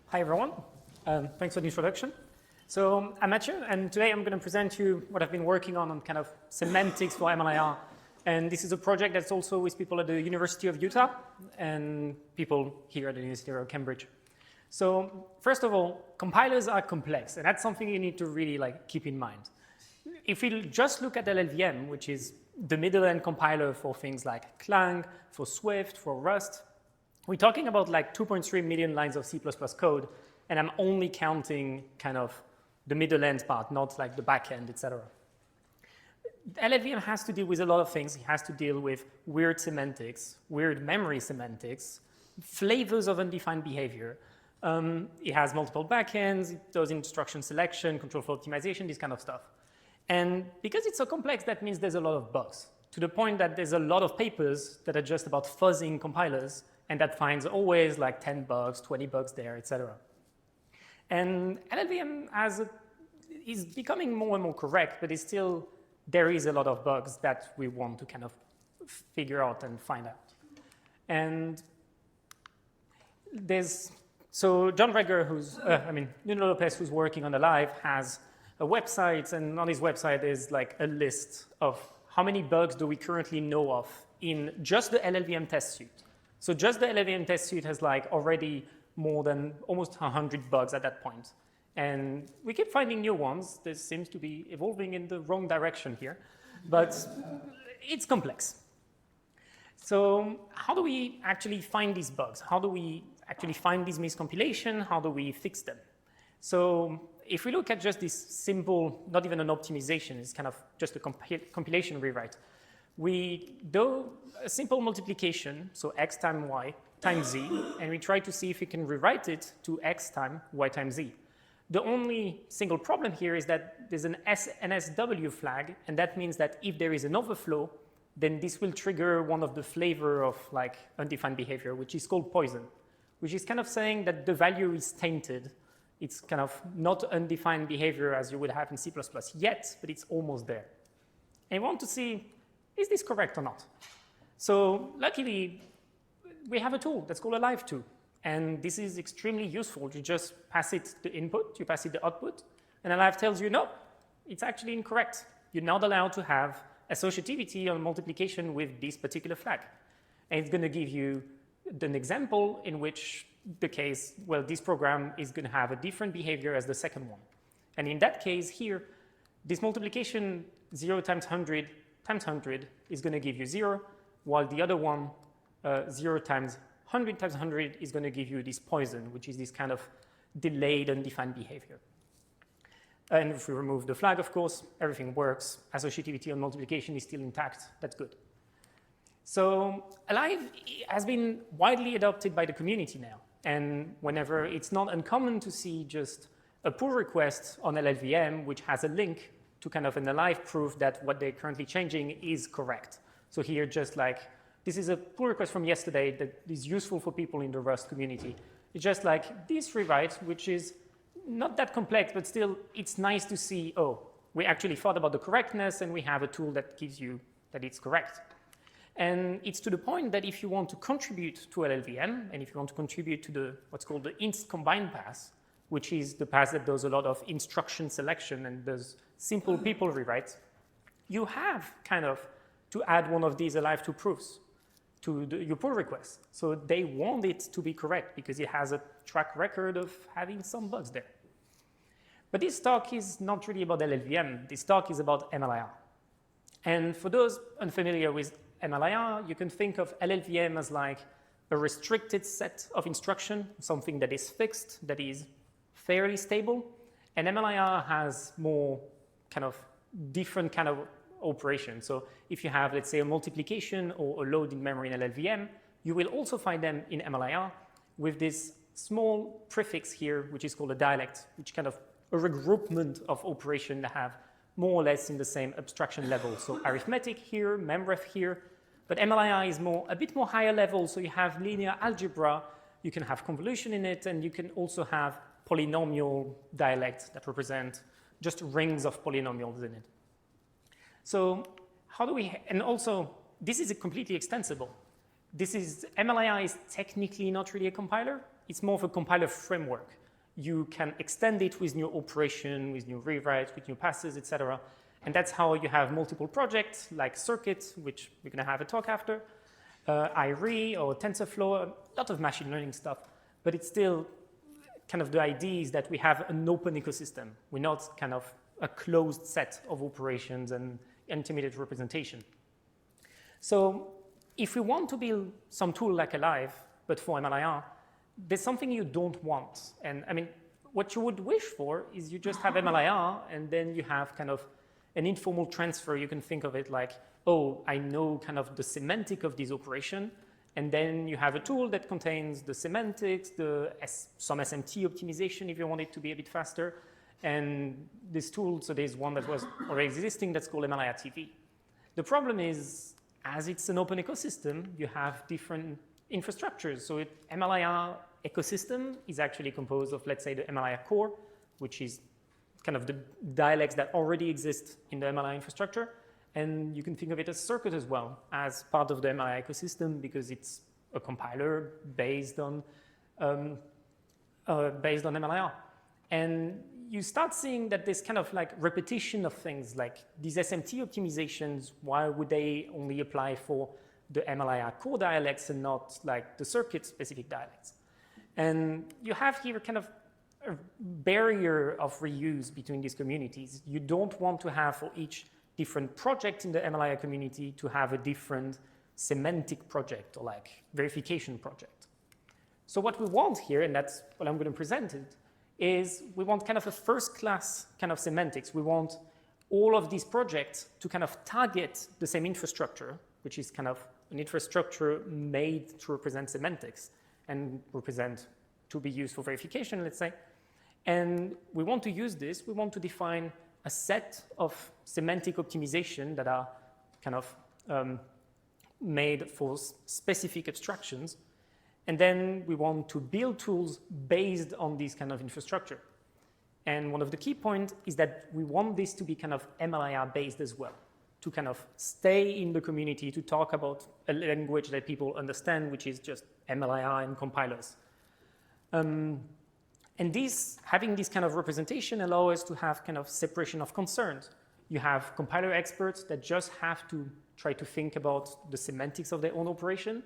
Hi, everyone. Thanks for the introduction. So I'm Mathieu, and today I'm going to present you what I've been working on kind of semantics for MLIR. And this is a project that's also with people at the University of Utah and people here at the University of Cambridge. So first of all, compilers are complex, and that's something you need to really keep in mind. If we just look at LLVM, which is the middle-end compiler for things like Clang, for Swift, for Rust, we're talking about 2.3 million lines of C++ code, and I'm only counting kind of the middle-end part, not the back-end, etc. LLVM has to deal with a lot of things. It has to deal with weird semantics, weird memory semantics, flavors of undefined behavior. It has multiple backends. It does instruction selection, control for optimization, this kind of stuff. And because it's so complex, that means there's a lot of bugs, to the point that there's a lot of papers that are just about fuzzing compilers, and that finds always 10 bugs, 20 bugs there, etc. And LLVM is becoming more and more correct, but there is a lot of bugs that we want to kind of figure out and find out. And so John Reger, Nuno Lopez, who's working on the live, has a website, and on his website is a list of how many bugs do we currently know of in just the LLVM test suite. So just the LLVM test suite has already more than almost 100 bugs at that point. And we keep finding new ones. This seems to be evolving in the wrong direction here, but it's complex. So how do we actually find these bugs? How do we actually find these miscompilations? How do we fix them? So if we look at just this simple, not even an optimization, it's kind of just a compilation rewrite. We do a simple multiplication, so x times y times z, and we try to see if we can rewrite it to x times y times z. The only single problem here is that there's an SW flag, and that means that if there is an overflow, then this will trigger one of the flavor of undefined behavior, which is called poison, which is kind of saying that the value is tainted. It's kind of not undefined behavior as you would have in C++ yet, but it's almost there. And we want to see, is this correct or not? So luckily, we have a tool that's called a live tool. And this is extremely useful. You just pass it the input, you pass it the output, and the live tells you, no, it's actually incorrect. You're not allowed to have associativity or multiplication with this particular flag. And it's going to give you an example in which the case, well, this program is going to have a different behavior as the second one. And in that case here, this multiplication 0 times 100 times 100 is going to give you 0, while the other one, 0 times 100 times 100 is going to give you this poison, which is this kind of delayed undefined behavior. And if we remove the flag, of course, everything works. Associativity and multiplication is still intact. That's good. So Alive has been widely adopted by the community now. And whenever it's not uncommon to see just a pull request on LLVM, which has a link to kind of an Alive proof that what they're currently changing is correct. So here, just this is a pull request from yesterday that is useful for people in the Rust community. It's just this rewrite, which is not that complex, but still it's nice to see, oh, we actually thought about the correctness and we have a tool that gives you that it's correct. And it's to the point that if you want to contribute to LLVM, and if you want to contribute to what's called the inst combine pass, which is the pass that does a lot of instruction selection and does simple people rewrites, you have kind of to add one of these Alive 2 proofs to your pull request. So they want it to be correct because it has a track record of having some bugs there. But this talk is not really about LLVM. This talk is about MLIR. And for those unfamiliar with MLIR, you can think of LLVM as a restricted set of instruction, something that is fixed, that is fairly stable. And MLIR has more kind of different kind of operation. So if you have, let's say, a multiplication or a load in memory in LLVM, you will also find them in MLIR with this small prefix here, which is called a dialect, which kind of a regroupment of operations that have more or less in the same abstraction level. So arithmetic here, memref here, but MLIR is a bit more higher level. So you have linear algebra, you can have convolution in it, and you can also have polynomial dialects that represent just rings of polynomials in it. So how do we, and also this is completely extensible. MLIR is technically not really a compiler, it's more of a compiler framework. You can extend it with new operation, with new rewrites, with new passes, etc. And that's how you have multiple projects like Circuit, which we're going to have a talk after, IRE or TensorFlow, a lot of machine learning stuff. But it's still kind of the idea is that we have an open ecosystem. We're not kind of a closed set of operations and intermediate representation. So if we want to build some tool like Alive, but for MLIR, there's something you don't want. And I mean, what you would wish for is you just have MLIR, and then you have kind of an informal transfer. You can think of it like, oh, I know kind of the semantic of this operation, and then you have a tool that contains the semantics, some SMT optimization if you want it to be a bit faster, and this tool, so there's one that was already existing that's called MLIR TV. The problem is, as it's an open ecosystem, you have different infrastructures. So MLIR ecosystem is actually composed of, let's say, the MLIR core, which is kind of the dialects that already exist in the MLIR infrastructure. And you can think of it as Circuit as well, as part of the MLIR ecosystem, because it's a compiler based on MLIR. And you start seeing that there's kind of like repetition of things, like these SMT optimizations. Why would they only apply for the MLIR core dialects and not like the circuit-specific dialects? And you have here kind of a barrier of reuse between these communities. You don't want to have for each different project in the MLIR community to have a different semantic project or like verification project. So what we want here, and that's what I'm going to present it, is we want kind of a first-class kind of semantics. We want all of these projects to kind of target the same infrastructure, which is kind of an infrastructure made to represent semantics and represent to be used for verification, let's say. And we want to use this. We want to define a set of semantic optimization that are kind of made for specific abstractions. And then we want to build tools based on this kind of infrastructure. And one of the key points is that we want this to be kind of MLIR based as well, to kind of stay in the community, to talk about a language that people understand, which is just MLIR and compilers. And having this kind of representation allows us to have kind of separation of concerns. You have compiler experts that just have to try to think about the semantics of their own operation.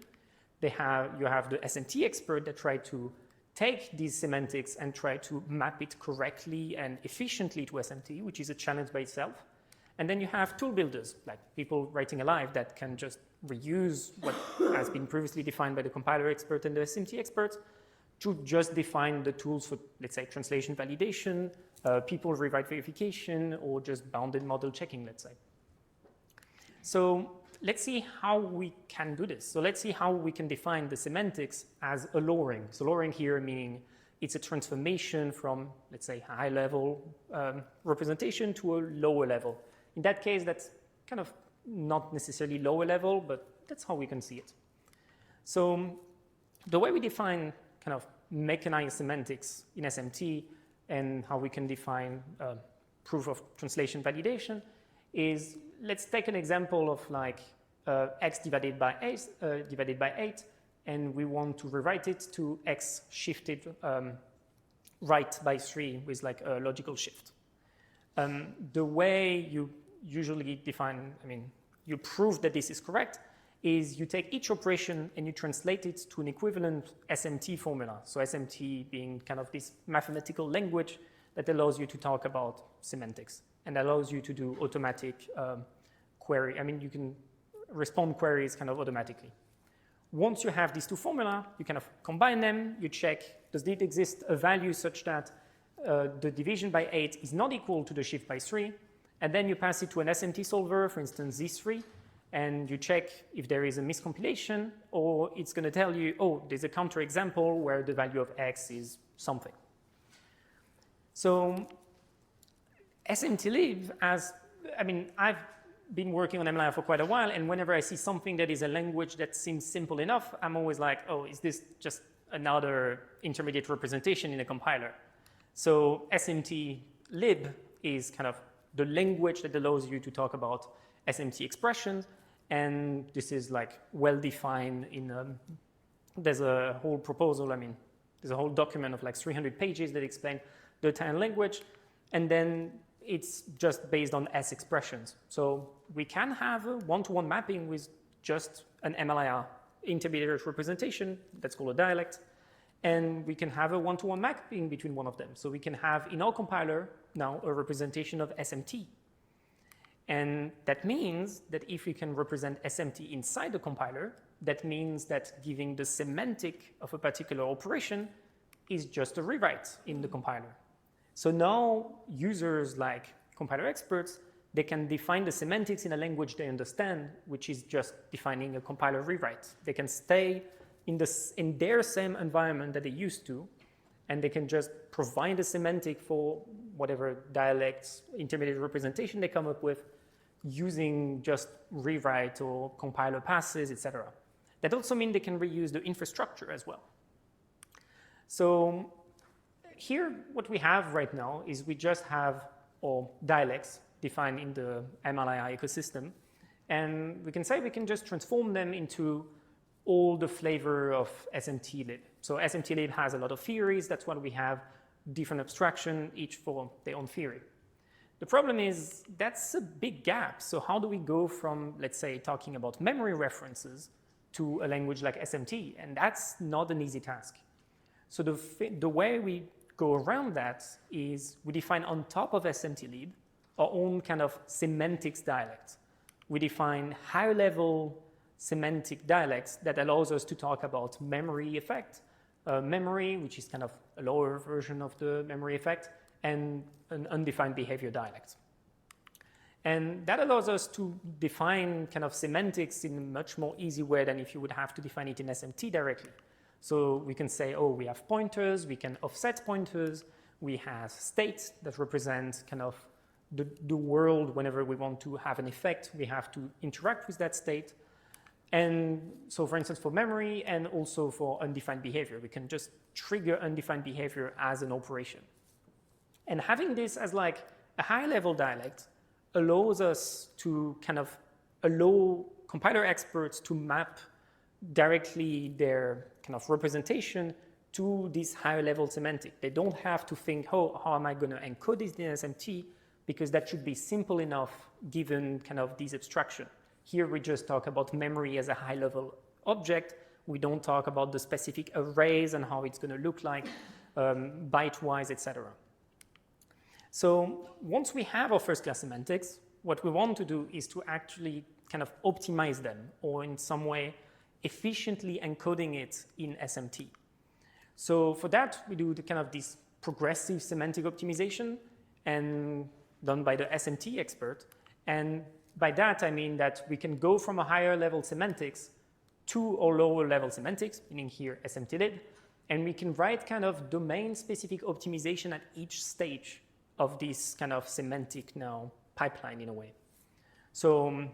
You have the SMT expert that try to take these semantics and try to map it correctly and efficiently to SMT, which is a challenge by itself. And then you have tool builders, like people writing Alive that can just reuse what has been previously defined by the compiler expert and the SMT expert to just define the tools for, let's say, translation validation, people rewrite verification, or just bounded model checking, let's say. So let's see how we can do this. So let's see how we can define the semantics as a lowering. So lowering here meaning it's a transformation from, let's say, a high-level representation to a lower level. In that case, that's kind of not necessarily lower level, but that's how we can see it. So the way we define kind of mechanized semantics in SMT and how we can define proof of translation validation is, let's take an example of like x divided by 8, and we want to rewrite it to x shifted right by 3 with like a logical shift. The way you usually define, you prove that this is correct, is you take each operation and you translate it to an equivalent SMT formula. So SMT being kind of this mathematical language that allows you to talk about semantics and allows you to do automatic query. You can respond queries kind of automatically. Once you have these two formula, you kind of combine them, you check, does it exist a value such that the division by 8 is not equal to the shift by 3, and then you pass it to an SMT solver, for instance, Z3, and you check if there is a miscompilation, or it's going to tell you, oh, there's a counterexample where the value of x is something. So SMT-lib, I've been working on MLIR for quite a while, and whenever I see something that is a language that seems simple enough, I'm always like, oh, is this just another intermediate representation in a compiler? So SMT-lib is kind of the language that allows you to talk about SMT expressions, and this is like well-defined in, there's a whole proposal, There's a whole document of like 300 pages that explain the Italian language, and then it's just based on S expressions. So we can have a one-to-one mapping with just an MLIR, intermediate representation, that's called a dialect, and we can have a one-to-one mapping between one of them. So we can have in our compiler now a representation of SMT. And that means that if we can represent SMT inside the compiler, that means that giving the semantic of a particular operation is just a rewrite in the compiler. So now users like compiler experts, they can define the semantics in a language they understand, which is just defining a compiler rewrite. They can stay in their same environment that they used to, and they can just provide a semantic for whatever dialects, intermediate representation they come up with, using just rewrite or compiler passes, etc. That also means they can reuse the infrastructure as well. So here, what we have right now is we just have our dialects defined in the MLIR ecosystem, and we can say we can just transform them into all the flavor of SMT-lib. So SMT-lib has a lot of theories. That's why we have different abstraction, each for their own theory. The problem is that's a big gap. So how do we go from, let's say, talking about memory references to a language like SMT? And that's not an easy task. So the way we go around that is we define on top of SMT-lib our own kind of semantics dialect. We define high-level semantic dialects that allows us to talk about memory effect, memory, which is kind of a lower version of the memory effect, and an undefined behavior dialect. And that allows us to define kind of semantics in a much more easy way than if you would have to define it in SMT directly. So we can say, oh, we have pointers, we can offset pointers, we have states that represent kind of the world. Whenever we want to have an effect, we have to interact with that state. And so, for instance, for memory and also for undefined behavior, we can just trigger undefined behavior as an operation. And having this as like a high-level dialect allows us to kind of allow compiler experts to map directly their kind of representation to this higher-level semantic. They don't have to think, oh, how am I going to encode this in SMT? Because that should be simple enough given kind of this abstraction. Here we just talk about memory as a high-level object. We don't talk about the specific arrays and how it's going to look like, byte-wise, etc. So once we have our first-class semantics, what we want to do is to actually kind of optimize them, or in some way efficiently encoding it in SMT. So for that, we do the kind of this progressive semantic optimization and done by the SMT expert. And by that, I mean that we can go from a higher level semantics to a lower level semantics, meaning here SMT-lib, and we can write kind of domain-specific optimization at each stage of this kind of semantic now pipeline in a way. So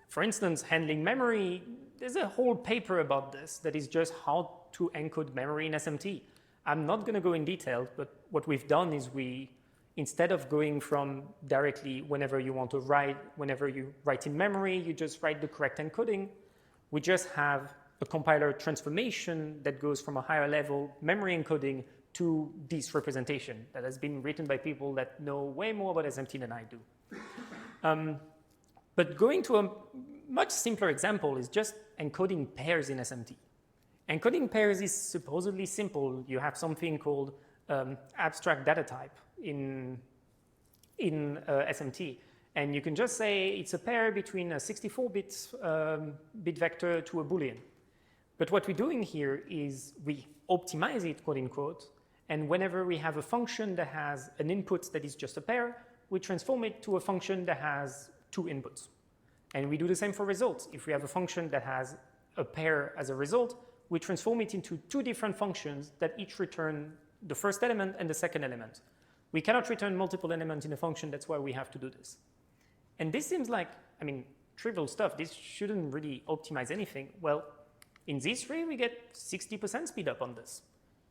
for instance, handling memory, there's a whole paper about this that is just how to encode memory in SMT. I'm not going to go in detail, but what we've done is instead of going from directly whenever you want to write, whenever you write in memory, you just write the correct encoding. We just have a compiler transformation that goes from a higher level memory encoding to this representation that has been written by people that know way more about SMT than I do. But going to a much simpler example is just encoding pairs in SMT. Encoding pairs is supposedly simple. You have something called abstract data type in SMT. And you can just say it's a pair between a 64-bit bit vector to a Boolean. But what we're doing here is we optimize it, quote unquote, and whenever we have a function that has an input that is just a pair, we transform it to a function that has two inputs. And we do the same for results. If we have a function that has a pair as a result, we transform it into two different functions that each return the first element and the second element. We cannot return multiple elements in a function, that's why we have to do this. And this seems like, I mean, trivial stuff. This shouldn't really optimize anything. Well, in Z3, we get 60% speed up on this.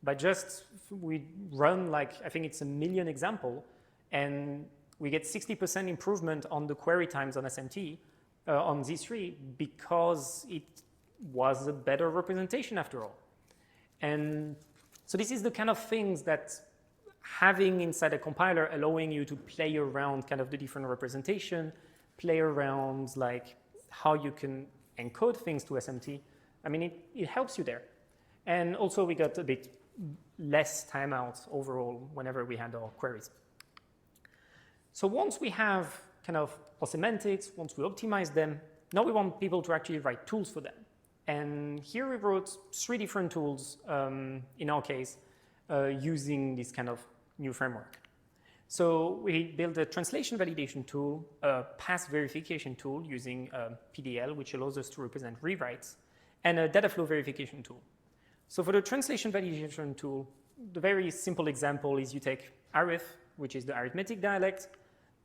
By just, we run like, I think it's 1 million example, and we get 60% improvement on the query times on SMT, on Z3, because it was a better representation after all. And So this is the kind of things that having inside a compiler, allowing you to play around kind of the different representation, play around like how you can encode things to SMT. I mean, it helps you there. And also we got a bit less timeout overall whenever we had our queries. So once we have kind of our semantics, once we optimize them, now we want people to actually write tools for them. And here we wrote 3 different tools, in our case, using this kind of new framework. So we built a translation validation tool, a pass verification tool using PDL, which allows us to represent rewrites, and a data flow verification tool. So for the translation validation tool, the very simple example is you take arith, which is the arithmetic dialect,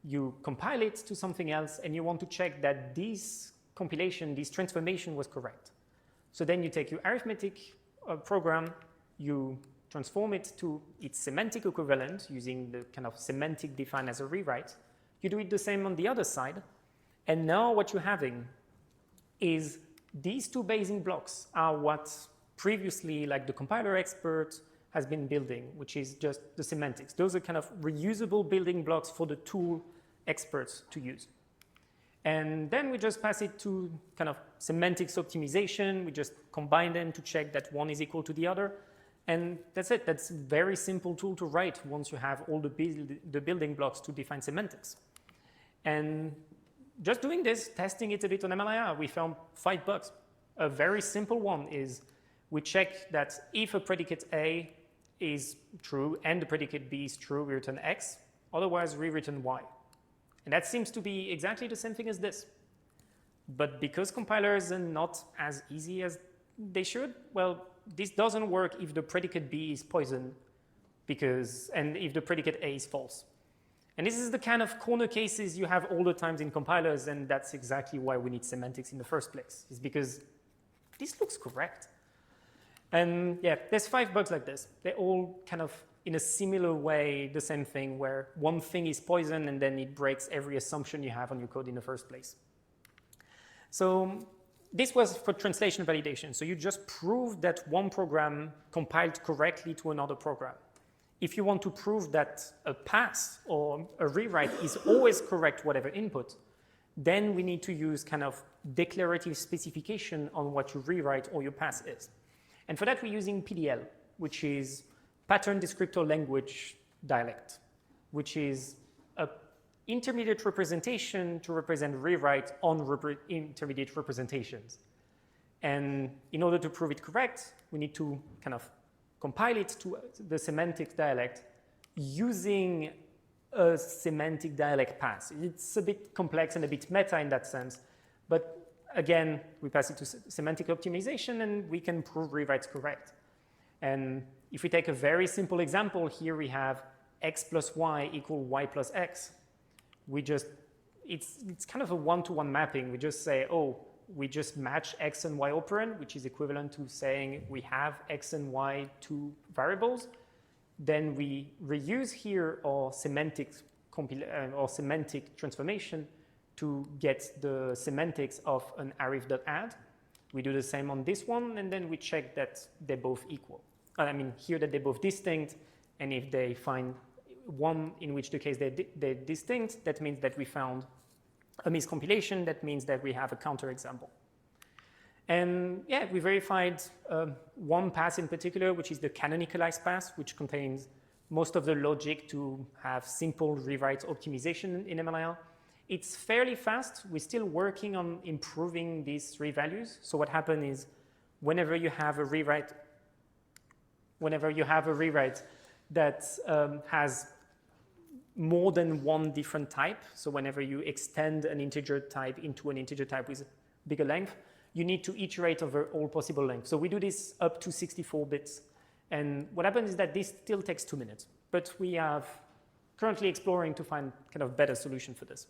you compile it to something else, and you want to check that this compilation, this transformation was correct. So then you take your arithmetic program, you transform it to its semantic equivalent using the kind of semantic defined as a rewrite. You do it the same on the other side. And now what you're having is these 2 basing blocks are what previously like the compiler expert has been building, which is just the semantics. Those are kind of reusable building blocks for the tool experts to use. And then we just pass it to kind of semantics optimization. We just combine them to check that one is equal to the other. And that's it. That's a very simple tool to write once you have all the building blocks to define semantics. And just doing this, testing it a bit on MLIR, we found 5 bugs. A very simple one is we check that if a predicate A is true and the predicate B is true, we return X. Otherwise, we return Y. And that seems to be exactly the same thing as this. But because compilers are not as easy as they should, well, this doesn't work if the predicate B is poison and if the predicate A is false. And this is the kind of corner cases you have all the times in compilers, and that's exactly why we need semantics in the first place, is because this looks correct. And yeah, there's 5 bugs like this. They're all kind of in a similar way, the same thing, where one thing is poison and then it breaks every assumption you have on your code in the first place. So this was for translation validation. So you just prove that one program compiled correctly to another program. If you want to prove that a pass or a rewrite is always correct, whatever input, then we need to use kind of declarative specification on what your rewrite or your pass is. And for that, we're using PDL, which is Pattern Descriptor Language Dialect, which is an intermediate representation to represent rewrite on intermediate representations. And in order to prove it correct, we need to kind of compile it to the semantic dialect using a semantic dialect pass. It's a bit complex and a bit meta in that sense, but again, we pass it to semantic optimization and we can prove rewrites correct. And if we take a very simple example, here we have x plus y equal y plus x. It's kind of a one-to-one mapping. We just say, oh, we just match x and y operand, which is equivalent to saying we have x and y 2 variables. Then we reuse here our semantic transformation to get the semantics of an arith.add. We do the same on this one, and then we check that they're both equal. Here that they're both distinct, and if they find one in which the case they're distinct, that means that we found a miscompilation. That means that we have a counterexample. And yeah, we verified one pass in particular, which is the canonicalized pass, which contains most of the logic to have simple rewrite optimization in MLIR. It's fairly fast. We're still working on improving these 3 values. So what happens is whenever you have a rewrite that has more than one different type, so whenever you extend an integer type into an integer type with bigger length, you need to iterate over all possible lengths. So we do this up to 64 bits. And what happens is that this still takes 2 minutes, but we are currently exploring to find kind of better solution for this.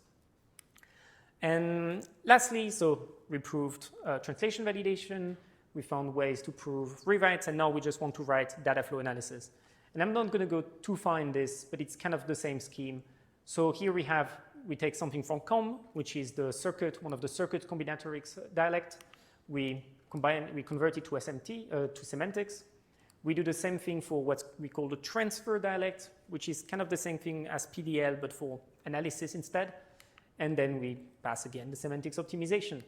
And lastly, so we proved translation validation. We found ways to prove rewrites, and now we just want to write data flow analysis. And I'm not going to go too far in this, but it's kind of the same scheme. So here we take something from COM, which is the circuit, one of the circuit combinatorics dialect. We convert it to SMT, to semantics. We do the same thing for what we call the transfer dialect, which is kind of the same thing as PDL, but for analysis instead. And then we pass again the semantics optimization.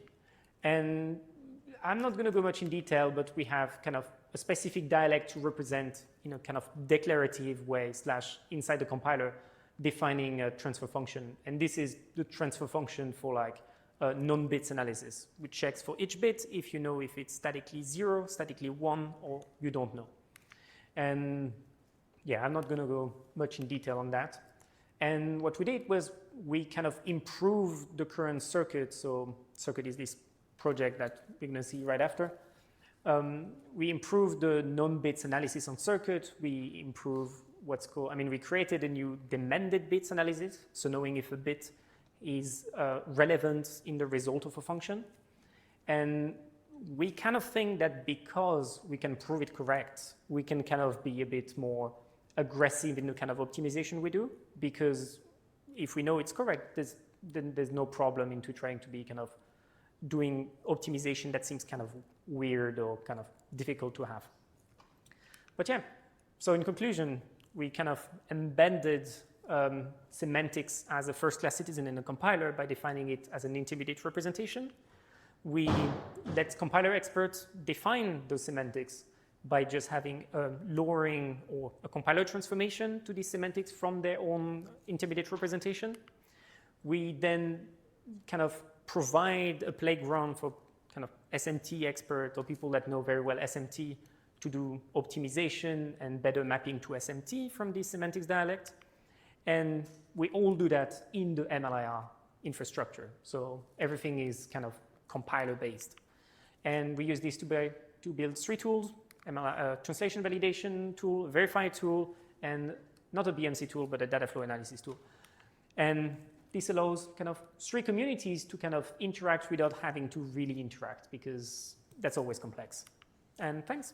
And I'm not going to go much in detail, but we have kind of a specific dialect to represent in a kind of declarative way / inside the compiler defining a transfer function. And this is the transfer function for like non-bits analysis, which checks for each bit if you know if it's statically 0, statically 1, or you don't know. And yeah, I'm not going to go much in detail on that. And what we did was we kind of improved the current circuit. So circuit is this project that we're going to see right after. We improved the non-bits analysis on circuit. We improved what's called, we created a new demanded bits analysis. So knowing if a bit is relevant in the result of a function. And we kind of think that because we can prove it correct, we can kind of be a bit more aggressive in the kind of optimization we do, because if we know it's correct, then there's no problem into trying to be kind of doing optimization that seems kind of weird or kind of difficult to have. But yeah, so in conclusion, we kind of embedded semantics as a first-class citizen in a compiler by defining it as an intermediate representation. We let compiler experts define those semantics by just having a lowering or a compiler transformation to these semantics from their own intermediate representation. We then kind of provide a playground for kind of SMT expert or people that know very well SMT to do optimization and better mapping to SMT from this semantics dialect. And we all do that in the MLIR infrastructure. So everything is kind of compiler based. And we use this to build 3 tools, translation validation tool, verify tool, and not a BMC tool, but a data flow analysis tool. And this allows kind of 3 communities to kind of interact without having to really interact, because that's always complex. And thanks.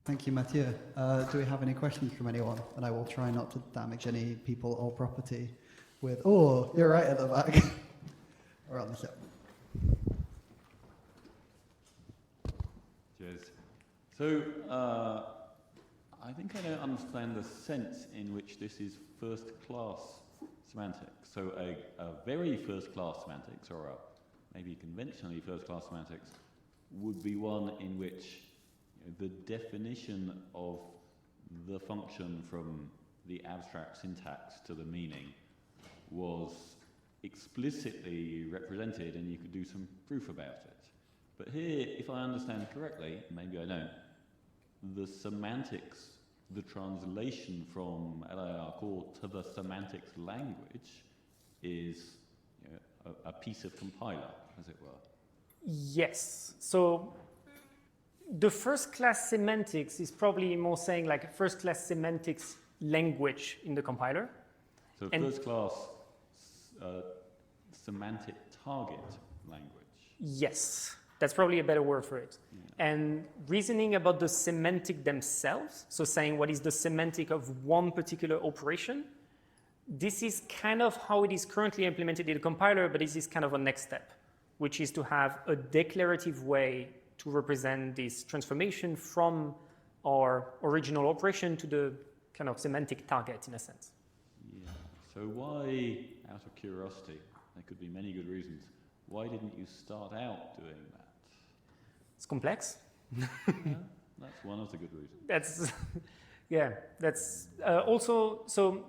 Thank you, Mathieu. Do we have any questions from anyone? And I will try not to damage any people or property with, oh, you're right at the back. Or on the side. Cheers. So, I think I don't understand the sense in which this is first-class semantics. So a very first-class semantics, or maybe conventionally first-class semantics, would be one in which the definition of the function from the abstract syntax to the meaning was explicitly represented, and you could do some proof about it. But here, if I understand correctly, maybe I don't, the semantics, the translation from MLIR core to the semantics language is a piece of compiler, as it were. Yes. So the first-class semantics is probably more saying like a first-class semantics language in the compiler. So first-class semantic target language. Yes, that's probably a better word for it. Yeah. And reasoning about the semantic themselves, so saying what is the semantic of one particular operation, this is kind of how it is currently implemented in the compiler, but this is kind of a next step, which is to have a declarative way to represent this transformation from our original operation to the kind of semantic target, in a sense. Yeah. So why, out of curiosity, there could be many good reasons, why didn't you start out doing that? It's complex. Yeah, that's one of the good reasons. That's also, so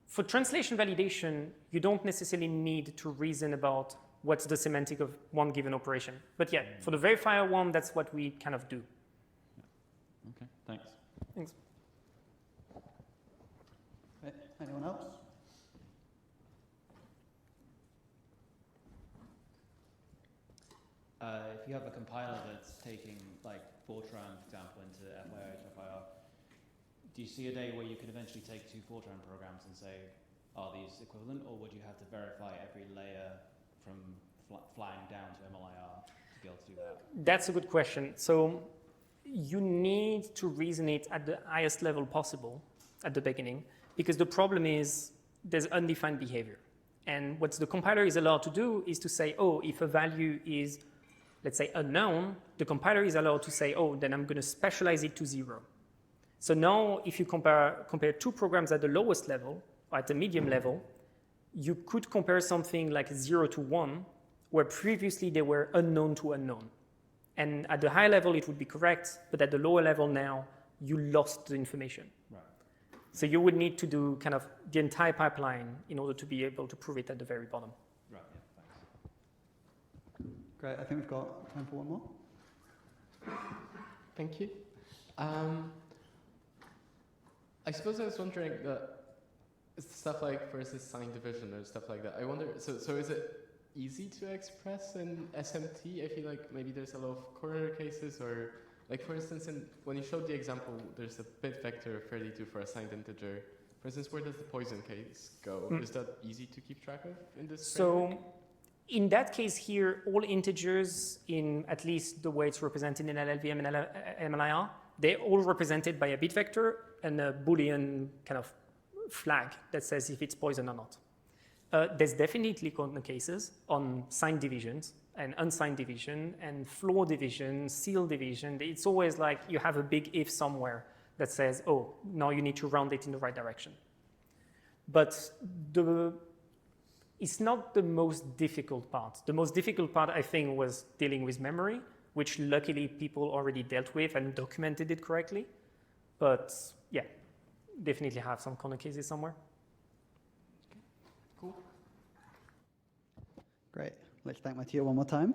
for translation validation, you don't necessarily need to reason about what's the semantic of one given operation. But yeah, for the verifier one, that's what we kind of do. Yeah. Okay, thanks. Thanks. Anyone else? If you have a compiler that's taking like Fortran, for example, into FIR, HFIR, do you see a day where you could eventually take 2 Fortran programs and say, are these equivalent, or would you have to verify every layer from flying down to MLIR to be able to do that? That's a good question. So you need to reason it at the highest level possible at the beginning, because the problem is there's undefined behavior. And what the compiler is allowed to do is to say, oh, if a value is, let's say, unknown, the compiler is allowed to say, oh, then I'm going to specialize it to 0. So now if you compare two programs at the lowest level, or at the medium level, you could compare something like 0 to 1, where previously they were unknown to unknown. And at the high level, it would be correct, but at the lower level now, you lost the information. Right. So you would need to do kind of the entire pipeline in order to be able to prove it at the very bottom. Right, yeah, thanks. Great, I think we've got time for one more. Thank you. I suppose I was wondering stuff like versus sign division or stuff like that. I wonder, so is it easy to express in SMT? I feel like maybe there's a lot of corner cases, or like for instance, when you showed the example, there's a bit vector of 32 for a signed integer. For instance, where does the poison case go? Is that easy to keep track of in this framework? In that case here, all integers, in at least the way it's represented in LLVM and MLIR, they're all represented by a bit vector and a Boolean kind of flag that says if it's poison or not. There's definitely corner cases on signed divisions and unsigned division and floor division, seal division. It's always like you have a big if somewhere that says, oh, now you need to round it in the right direction. But it's not the most difficult part. The most difficult part, I think, was dealing with memory, which luckily people already dealt with and documented it correctly. But yeah, definitely have some corner cases somewhere. Cool. Great. Let's thank Mathieu one more time.